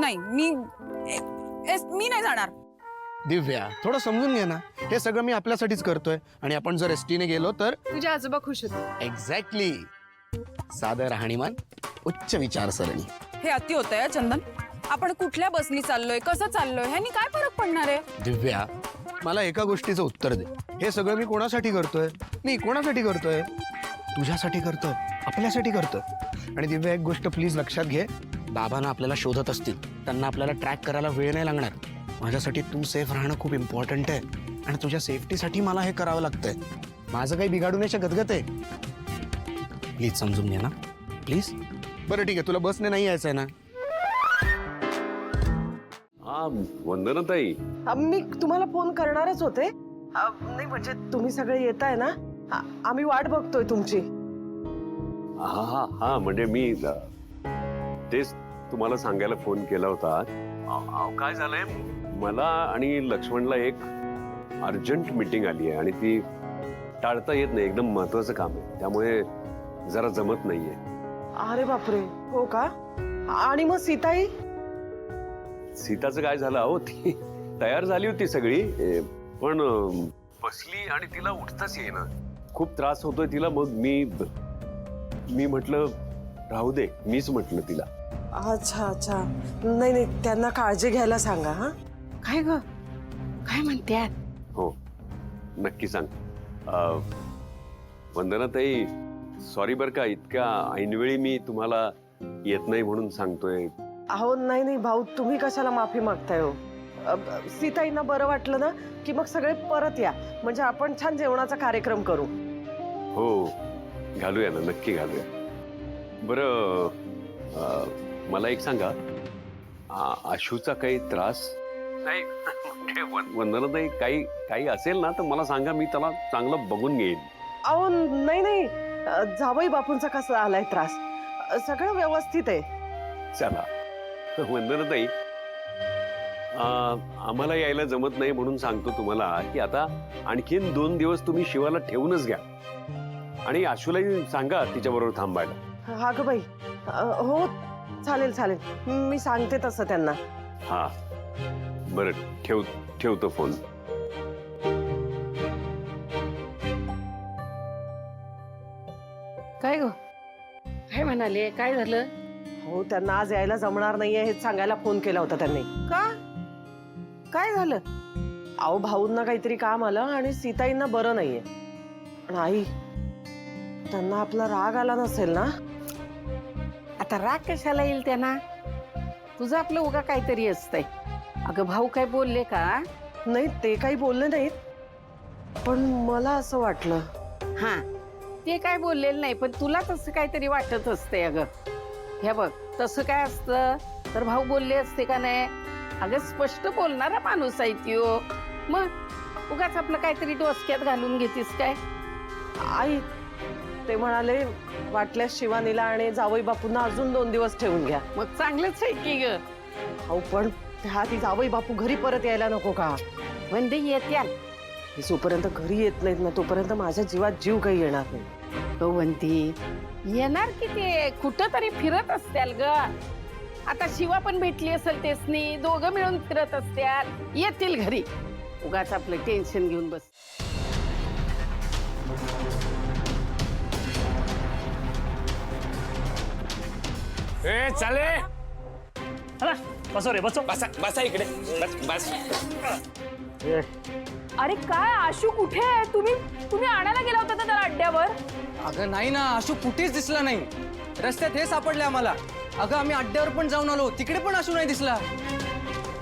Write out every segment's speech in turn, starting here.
नाही, मी नाही जाणार. दिव्या, थोडं समजून घे ना. हे सगळं मी आपल्यासाठीच करतोय आणि आपण जर एसटीने गेलो तर तुझे आजोबा खुश होते. एक्झॅक्टली. साधं राहणीमान, उच्च विचारसरणी. हे अति होतंय चंदन. आपण कुठल्या बसनी चाललोय, कसं चाललोय, ह्यानी काय फरक पडणार आहे? दिव्या, मला एका गोष्टीचं उत्तर दे. हे सगळं मी कोणासाठी करतोय? मी कोणासाठी करतोय? तुझ्यासाठी करतोय, आपल्यासाठी करतोय. आणि दिव्या, एक गोष्ट प्लीज लक्षात घे. बाबांना आपल्याला शोधत असतील, त्यांना आपल्याला ट्रॅक करायला वेळ नाही लागणार. माझ्यासाठी तू सेफ राहणं खूप इम्पॉर्टंट आहे आणि तुझ्या सेफ्टीसाठी मला हे करावं लागतंय. माझं काही बिघाडू नाही शकत ग ते. प्लीज समजून घे ना, प्लीज. बरं ठीक आहे, तुला बसने नाही यायचंय ना? हा वंदनाताई, मी तुम्हाला फोन करणारच होते. नाही म्हणजे तुम्ही सगळे येताय ना, आम्ही वाट बघतोय तुमची. हा हा हा म्हणजे मी तेच तुम्हाला सांगायला फोन केला होता. काय झालंय, मला आणि लक्ष्मणला एक अर्जंट मीटिंग आली आहे आणि ती टाळता येत नाही. एकदम महत्वाचं काम आहे, त्यामुळे जरा जमत नाहीये. अरे बापरे, हो का? आणि मग सीताई? सीताचं काय झालं, अहो ती तयार झाली होती सगळी, पण बसली आणि तिला उठताच येईना. खूप त्रास होतोय तिला. मग मी म्हटलं राहू दे, मीच म्हटलं तिला. अच्छा अच्छा, नाही नाही, त्यांना काळजी घ्यायला सांगा. हा काय ग, काय म्हणतात? हो नक्की सांग. वंदनाताई, सॉरी बरं का, इतक्या ऐनवेळी मी तुम्हाला येत नाही म्हणून सांगतोय. अहो नाही नाही भाऊ, तुम्ही कशाला माफी मागताय हो? सीताईंना बरं वाटलं ना की मग सगळे परत या, म्हणजे आपण छान जेवणाचा कार्यक्रम करू. हो घालूया ना, नक्की घालूया. बरं मला एक सांगा, आशूचा काही त्रास नाही? वंदनाताई, काही असेल ना तर मला सांगा, मी त्याला चांगलं बघून घेईन. अहो नाही नाही, जावई बापूंचा कसा आलाय त्रास, सगळं व्यवस्थित आहे. चला वंदनाताई, आम्हाला यायला जमत नाही म्हणून सांगतो तुम्हाला की आता आणखीन 2 दिवस तुम्ही शिवाला ठेवूनच घ्या आणि आशूलाही सांगा तिच्याबरोबर थांबायला. हा ग बाई, हो चालेल चालेल, मी सांगते तसं त्यांना. हा बरं, ठेवतो फोन. काय ग, काय म्हणाले, काय झालं? हो, त्यांना आज यायला जमणार नाहीये हे सांगायला फोन केला होता त्यांनी. का, काय झालं? अहो भाऊंना काहीतरी काम आलं आणि सीताईंना बरं नाहीये. पण आई, त्यांना आपला राग आला नसेल ना? आता राग कशाला येईल त्यांना? तुझं आपलं उगा काहीतरी असतंय. अगं भाऊ काय बोलले का? नाही, ते काही बोलले नाहीत, पण मला असं वाटलं. हा, ते काय बोललेलं नाही, पण तुला तसं काहीतरी वाटत असते. अगं हे बघ, तसं काय असतं तर भाऊ बोलले असते का नाही? अगं स्पष्ट बोलणारा माणूस आहे त्यो. मग उगाच आपलं काहीतरी डोसक्यात घालून घेतीस काय? आई, ते म्हणाले वाटल्यास शिवानीला आणि जावई बापूंना अजून 2 दिवस ठेवून घ्या. मग चांगलंच आहे की ग. अहो पण त्या ती जावई बापू घरी परत यायला नको का? म्हणजे येत्याल, जोपर्यंत घरी येत नाहीत ना तोपर्यंत माझ्या जीवात जीव काही येणार नाही. तो म्हणती येणार की ते कुठं तरी फिरत असत्याल ग. आता शिवा पण भेटली असेल तेसनी, दोघं मिळून फिरत असत्याल, येतील घरी. उगाच आपलं टेन्शन घेऊन बस. ए चाले, बसो रे, बसो. बसा इकडे, बस. अरे काय, आशू कुठे आहे? तुम्ही आणायला गेला होता त्याला अड्ड्यावर? अगं नाही ना, आशू कुठेच दिसला नाही. रस्त्यात हे सापडले आम्हाला. अगं आम्ही अड्ड्यावर पण जाऊन आलो, तिकडे पण आशू नाही दिसला.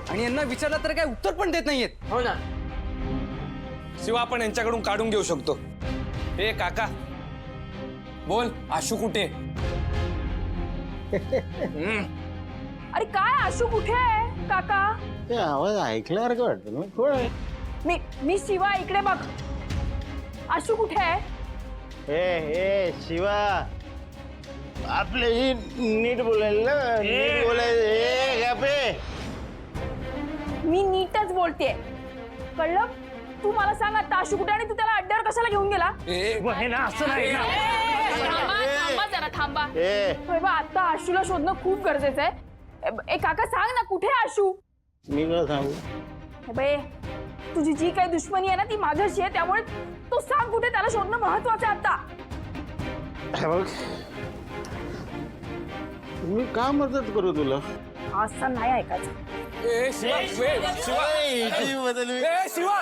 आणि यांना विचारलं तर काय उत्तर पण देत नाहीयेत. हो ना, शिवा आपण यांच्याकडून काढून घेऊ शकतो. ए काका, बोल आशू कुठे? अरे काय, आशू कुठे आहे काका? ते आवाज ऐकल्यासारखं वाटतं ना. कोण आहे? मी शिवा, इकडे बघ. आशू कुठे आहे? ए शिवा, आपल्याशी नीट बोलायला ना, नीट बोलायचं. मी नीटच बोलतेय, कळलं? तू मला सांग आता, आशू कुठे आणि तू त्याला अड्ड्यावर कशाला घेऊन गेला? हे ना, असं नाही ना. थांबा जरा, थांबा. आता आशूला शोधणं खूप गरजेचं आहे. ए काका सांग ना, कुठे आहे आशू? मी काय सांगू? हे बे, तुझी जी काही दुश्मनी आहे ना ती माझ्याशी आहे, त्यामुळे तू सांग कुठे, त्याला शोधणं महत्वाचं आहे आता. हे बघ, मी का मदत करू तुला? असं नाही ऐकायचं. ए शिवा, शिवा, ए शिवा.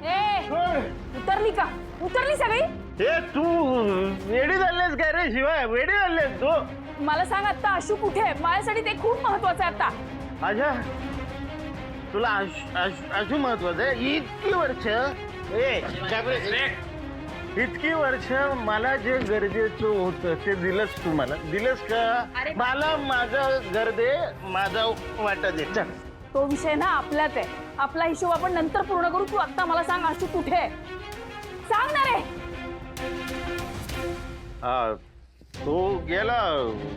ए, उतरली का? उतरली सगळी? हे तू वेडी झालेस काय रे शिवाय? वेडी झालेस तू? मला सांग आता आशू कुठे आहे? माझ्यासाठी ते खूप महत्वाचं आहे आता. अच्छा, तुला आशू महत्वाचं आहे? इतकी वर्ष इतकी वर्ष मला जे गरजेचं होतं ते दिलंस तू मला? दिलंस का? मला माझं घर दे, माझा वाटा दे. चल. तो विषय ना आपल्यात आहे. आपला हिशोब आपण नंतर पूर्ण करू. तू आता मला सांग आशू कुठे आहे? सांग ना रे. हा, तो गेला.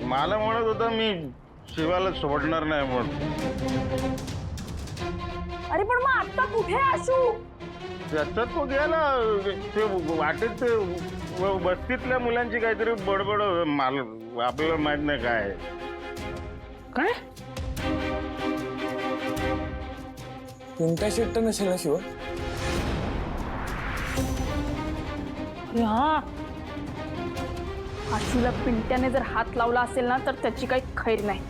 मला म्हणत होता मी शिवाला सोडणार नाही म्हणून. अरे पण मग आता कुठे आहे आशू? त्याचा तो गेला. ते वाटेत ते बस्तीतल्या मुलांची काहीतरी बडबड आपल्याला माहित नाही काय. काय कोणत्या शेट्ट नसेल ना शिवा? अरे हा, आशूला पिंट्याने जर हात लावला असेल ना तर त्याची काही खैर नाही.